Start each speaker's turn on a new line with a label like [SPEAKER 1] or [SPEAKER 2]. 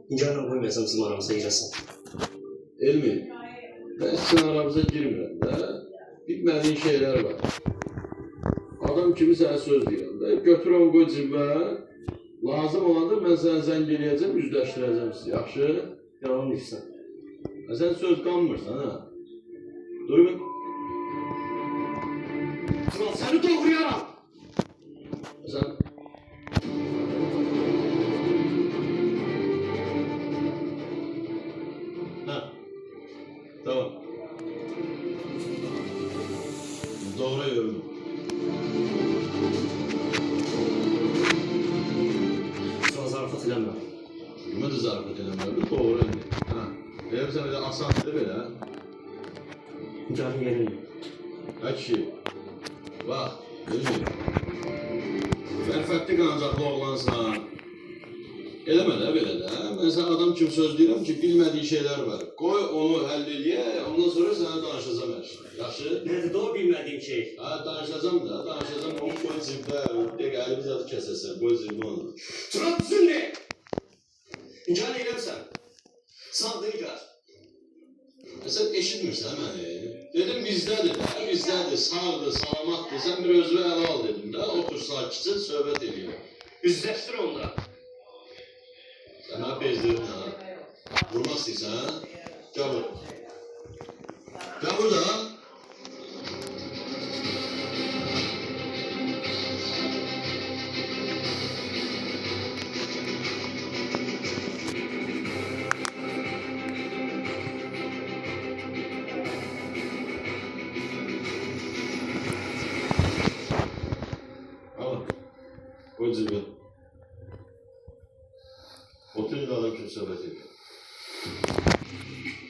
[SPEAKER 1] İncana koymayasam bizim aramıza girəsən.
[SPEAKER 2] Elmi, ben sizin aramıza girmirəm də. Bilmədiyin şeyler var. Adam kimi sənə söz deyirəm də. Götür onu qoy cibə. Lazım olanda mən sənə zəng eləyəcəm, üzləşdirəcəm sizi. Yaxşı?
[SPEAKER 1] Yalan deyirsən.
[SPEAKER 2] Sən söz qanmırsan, ha? Dur bir.
[SPEAKER 1] Kral səni doğrayaram.
[SPEAKER 2] Sən... Ha. Tamam. Doğru yorum.
[SPEAKER 1] Sana zarafat eləmirəm.
[SPEAKER 2] Kimə də zarafat eləmirəm, doğru indi. Ha. Deyirsən elə asandır belə.
[SPEAKER 1] Gəlin yerin.
[SPEAKER 2] Ha kişi. Bax, Elmi. Mərfətli qancaqlı oğlansan. Eləmə də belə də. Mən sənə adam kimi söz deyirəm ki, bilmədiyi şeylər var. Qoy onu həll eləyək, ondan sonra sənə danışacağım hər şey. Yaxşı?
[SPEAKER 1] Nədir də o bilmədiyim şey?
[SPEAKER 2] Ha, danışacağım da, danışacağım. Onu qoy cibdə, deyək, əlimiz adı kəsəsən, qoy cibdə onu.
[SPEAKER 1] Turan düzünlə! İncana eləmsən. Sağ deyil gəl.
[SPEAKER 2] Sən eşitmirsən məni? Dedim bizdədir də, bizdədir, sağdır, salamatdır. Sən bir özünü ələ al dedim də, otur sakitcə söhbət edeyim.
[SPEAKER 1] Üzləşdir onunla.
[SPEAKER 2] Sən ha bezdirdin ha. Vurmaq istəyirsən ha? Gəl bur. Gəl burada ha. Al. Koy cebine. Otur da adam kim söhbət edir.